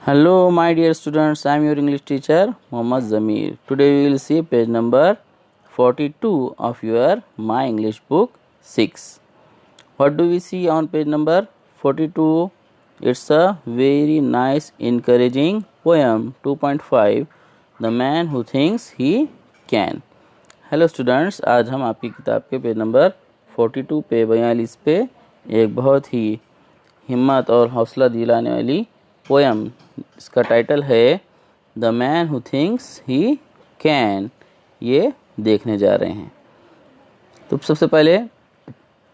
Hello, my dear students. I am your English teacher, Mohammad Zamir. Today we will see page number 42 of your My English book 6. What do we see on page number 42? It's a very nice, encouraging poem 2.5 The Man Who Thinks He Can. Hello students, आज हम आपकी किताब के page number 42 पे 42 पे एक बहुत ही हिम्मत और हौसला दिलाने वाली पोएम, इसका टाइटल है the man who thinks he can, ये देखने जा रहे हैं। तो सबसे पहले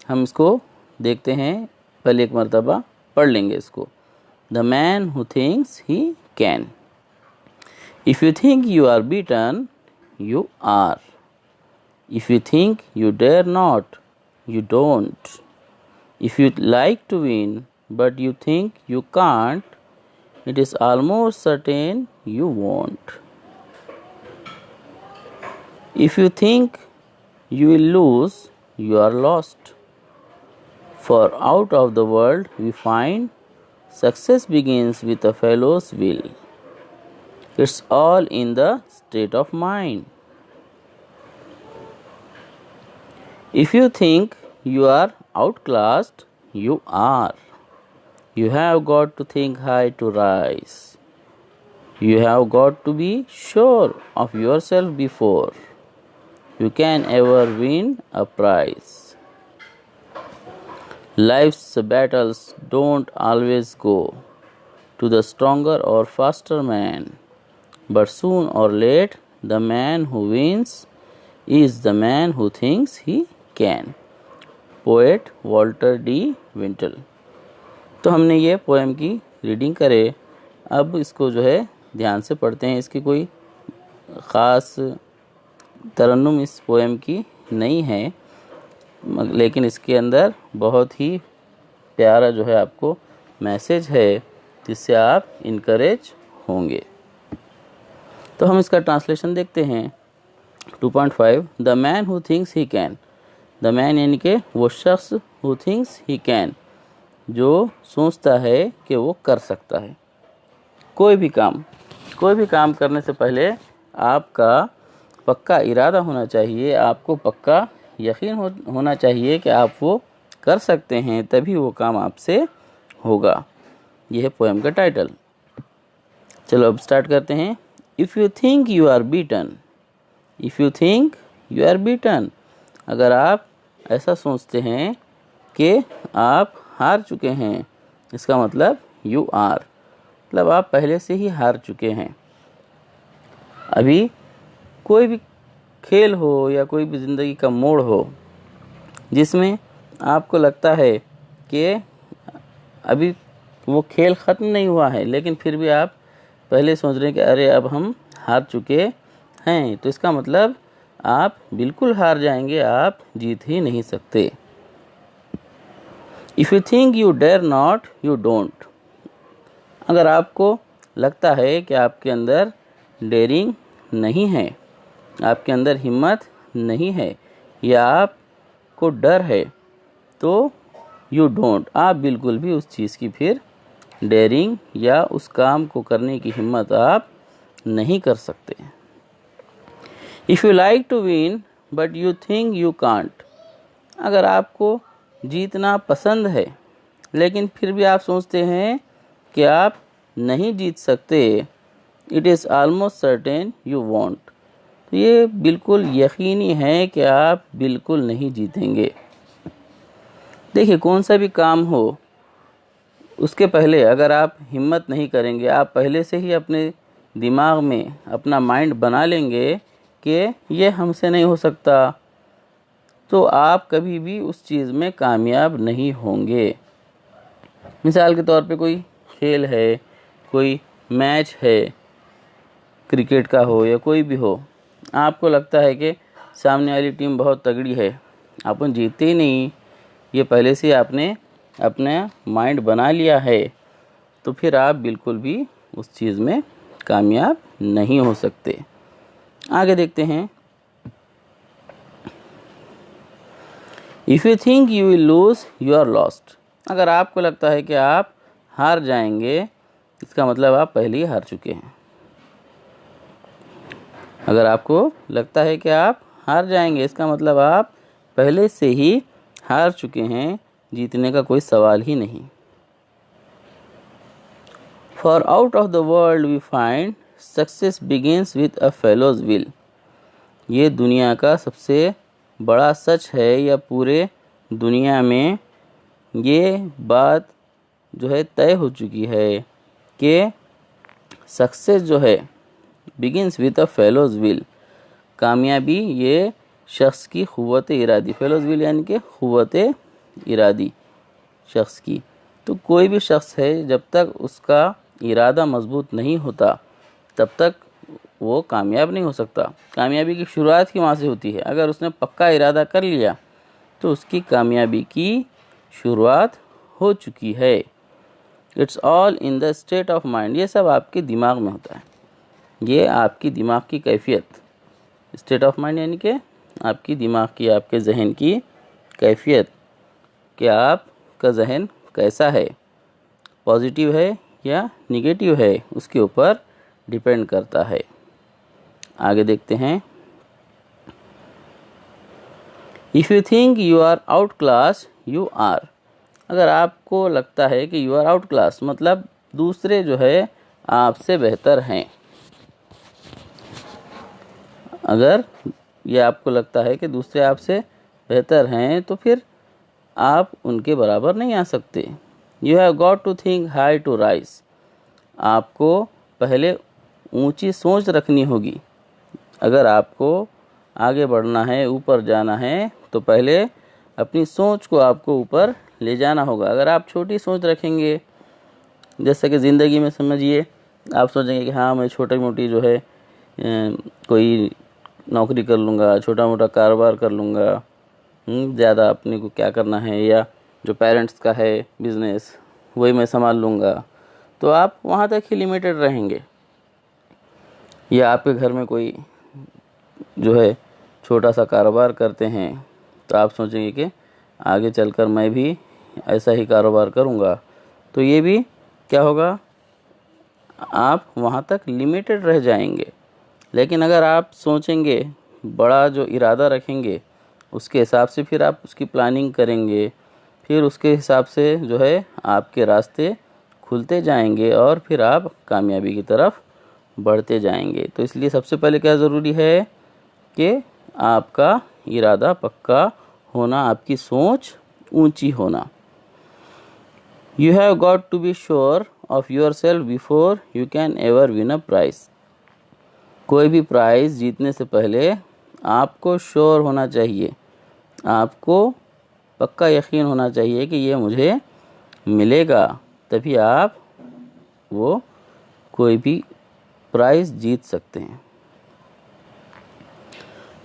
हम इसको देखते हैं, पहले एक मर्तबा पढ़ लेंगे इसको। The man who thinks he can. If you think you are beaten, you are. If you think you dare not, you don't. If you like to win, but you think you can't, it is almost certain you won't. If you think you will lose, you are lost. For out of the world we find, success begins with a fellow's will. It's all in the state of mind. If you think you are outclassed, you are. You have got to think high to rise. You have got to be sure of yourself before you can ever win a prize. Life's battles don't always go to the stronger or faster man, but soon or late the man who wins is the man who thinks he can. Poet Walter D Wintle. तो हमने ये poem की reading करे, अब इसको जो है ध्यान से पढ़ते हैं। इसकी कोई ख़ास तरन्नुम इस पोएम की नहीं है, लेकिन इसके अंदर बहुत ही प्यारा जो है आपको मैसेज है, जिससे आप इनकरेज होंगे। तो हम इसका ट्रांसलेशन देखते हैं। 2.5 the man who thinks he can. The man यानी कि वो शख्स, हु थिंक्स ही कैन, जो सोचता है कि वो कर सकता है। कोई भी काम करने से पहले आपका पक्का इरादा होना चाहिए, आपको पक्का यकीन होना चाहिए कि आप वो कर सकते हैं, तभी वो काम आपसे होगा। यह है पोएम का टाइटल। चलो अब स्टार्ट करते हैं। If you think you are beaten. If you think you are beaten, अगर आप ऐसा सोचते हैं कि आप हार चुके हैं, इसका मतलब यू आर, मतलब आप पहले से ही हार चुके हैं। अभी कोई भी खेल हो या कोई भी ज़िंदगी का मोड़ हो जिसमें आपको लगता है कि अभी वो खेल ख़त्म नहीं हुआ है, लेकिन फिर भी आप पहले सोच रहे हैं कि अरे अब हम हार चुके हैं, तो इसका मतलब आप बिल्कुल हार जाएंगे, आप जीत ही नहीं सकते। If you think you dare not, you don't. अगर आपको लगता है कि आपके अंदर डेयरिंग नहीं है, आपके अंदर हिम्मत नहीं है, या आपको डर है, तो यू डोंट, आप बिल्कुल भी उस चीज़ की फिर डेयरिंग या उस काम को करने की हिम्मत आप नहीं कर सकते। If you like to win but you think you can't. अगर आपको जीतना पसंद है, लेकिन फिर भी आप सोचते हैं कि आप नहीं जीत सकते, it is almost certain you want. तो ये बिल्कुल यकीनी है कि आप बिल्कुल नहीं जीतेंगे। देखिए, कौन सा भी काम हो, उसके पहले अगर आप हिम्मत नहीं करेंगे, आप पहले से ही अपने दिमाग में अपना माइंड बना लेंगे कि ये हमसे नहीं हो सकता, तो आप कभी भी उस चीज़ में कामयाब नहीं होंगे। मिसाल के तौर पे कोई खेल है, कोई मैच है, क्रिकेट का हो या कोई भी हो, आपको लगता है कि सामने वाली टीम बहुत तगड़ी है, अपन जीतते ही नहीं, ये पहले से आपने अपना माइंड बना लिया है, तो फिर आप बिल्कुल भी उस चीज़ में कामयाब नहीं हो सकते। आगे देखते हैं। If you think you will lose, you are lost. अगर आपको लगता है कि आप हार जाएंगे, इसका मतलब आप पहले ही हार चुके हैं। अगर आपको लगता है कि आप हार जाएंगे, इसका मतलब आप पहले से ही हार चुके हैं, जीतने का कोई सवाल ही नहीं। For out of the world we find success begins with a fellow's will। ये दुनिया का सबसे बड़ा सच है, या पूरे दुनिया में ये बात जो है तय हो चुकी है कि सक्सेस जो है begins with a fellows will, कामयाबी ये शख्स की क़ुव्वत इरादी, फेलोज विल यानी कि क़ुव्वत इरादी शख्स की। तो कोई भी शख्स है जब तक उसका इरादा मजबूत नहीं होता तब तक वो कामयाब नहीं हो सकता। कामयाबी की शुरुआत ही वहाँ से होती है। अगर उसने पक्का इरादा कर लिया तो उसकी कामयाबी की शुरुआत हो चुकी है। It's all in the state of mind. ये सब आपके दिमाग में होता है, ये आपकी दिमाग की कैफियत। स्टेट ऑफ माइंड यानी कि आपकी दिमाग की, आपके जहन की कैफियत, कि आपका जहन कैसा है, पॉजिटिव है या निगेटिव है, उसके ऊपर डिपेंड करता है। आगे देखते हैं। If you think you are out class you are. अगर आपको लगता है कि यू आर आउट क्लास मतलब दूसरे जो है आपसे बेहतर हैं, अगर ये आपको लगता है कि दूसरे आपसे बेहतर हैं तो फिर आप उनके बराबर नहीं आ सकते। You have got to think high to rise. आपको पहले ऊंची सोच रखनी होगी। अगर आपको आगे बढ़ना है, ऊपर जाना है, तो पहले अपनी सोच को आपको ऊपर ले जाना होगा। अगर आप छोटी सोच रखेंगे, जैसे कि ज़िंदगी में समझिए आप सोचेंगे कि हाँ मैं छोटी मोटी जो है कोई नौकरी कर लूँगा, छोटा मोटा कारोबार कर लूँगा, ज़्यादा अपने को क्या करना है, या जो पेरेंट्स का है बिज़नेस वही मैं संभाल लूँगा, तो आप वहाँ तक ही लिमिटेड रहेंगे। या आपके घर में कोई जो है छोटा सा कारोबार करते हैं तो आप सोचेंगे कि आगे चलकर मैं भी ऐसा ही कारोबार करूँगा, तो ये भी क्या होगा, आप वहाँ तक लिमिटेड रह जाएंगे। लेकिन अगर आप सोचेंगे, बड़ा जो इरादा रखेंगे, उसके हिसाब से फिर आप उसकी प्लानिंग करेंगे, फिर उसके हिसाब से जो है आपके रास्ते खुलते जाएंगे और फिर आप कामयाबी की तरफ बढ़ते जाएंगे। तो इसलिए सबसे पहले क्या ज़रूरी है कि आपका इरादा पक्का होना, आपकी सोच ऊंची होना। You have got to be sure of yourself before you can ever win a prize. कोई भी प्राइज़ जीतने से पहले आपको श्योर होना चाहिए, आपको पक्का यकीन होना चाहिए कि ये मुझे मिलेगा, तभी आप वो कोई भी प्राइज़ जीत सकते हैं।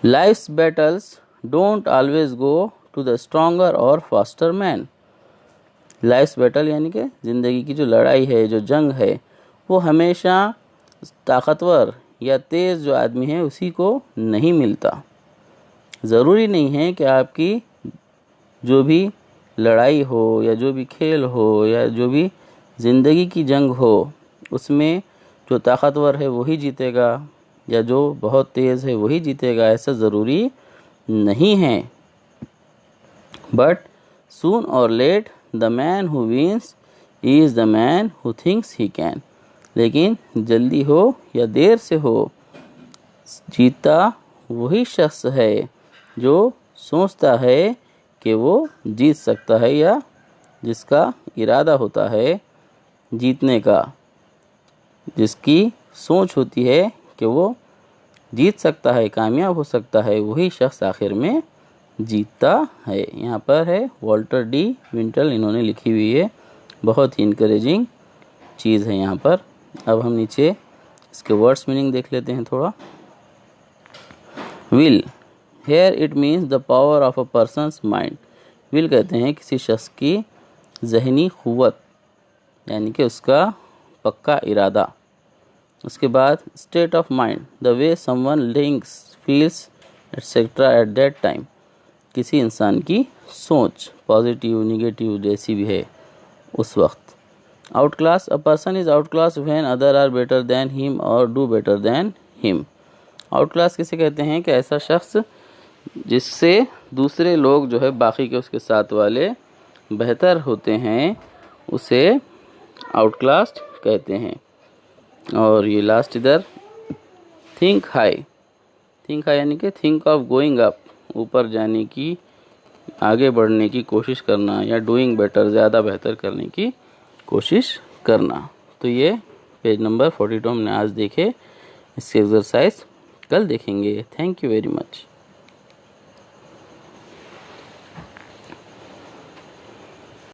Life's battles don't always go to the stronger or faster man. Life's battle यानी कि ज़िंदगी की जो लड़ाई है, जो जंग है, वो हमेशा ताकतवर या तेज़ जो आदमी है उसी को नहीं मिलता। ज़रूरी नहीं है कि आपकी जो भी लड़ाई हो या जो भी खेल हो या जो भी ज़िंदगी की जंग हो, उसमें जो ताकतवर है वही जीतेगा या जो बहुत तेज़ है वही जीतेगा, ऐसा ज़रूरी नहीं है। But soon or late the man who wins is the man who thinks he can. लेकिन जल्दी हो या देर से हो, जीता वही शख्स है जो सोचता है कि वो जीत सकता है, या जिसका इरादा होता है जीतने का, जिसकी सोच होती है कि वो जीत सकता है, कामयाब हो सकता है, वही शख्स आखिर में जीतता है। यहाँ पर है वॉल्टर डी विंटल, इन्होंने लिखी हुई है, बहुत ही इनकरेजिंग चीज़ है यहाँ पर। अब हम नीचे इसके वर्ड्स मीनिंग देख लेते हैं थोड़ा। Will, here it means the power of a person's mind. Will कहते हैं किसी शख्स की जहनी क़ुव्वत, यानी कि उसका पक्का इरादा। उसके बाद state of mind, the way someone links feels etcetera at that time. किसी इंसान की सोच, पॉजिटिव निगेटिव जैसी भी है उस वक्त। Outclass, a person is outclass when other are better than him or do better than him. Outclass किसे कहते हैं कि ऐसा शख्स जिससे दूसरे लोग जो है बाकी के उसके साथ वाले बेहतर होते हैं, उसे आउट क्लास कहते हैं। और ये लास्ट इधर थिंक हाई, थिंक हाई यानी कि थिंक ऑफ गोइंग अप, ऊपर जाने की, आगे बढ़ने की कोशिश करना, या डूइंग बेटर, ज़्यादा बेहतर करने की कोशिश करना। तो ये पेज नंबर 42 हमने आज देखे। इसके एक्सरसाइज कल देखेंगे। Thank you very much.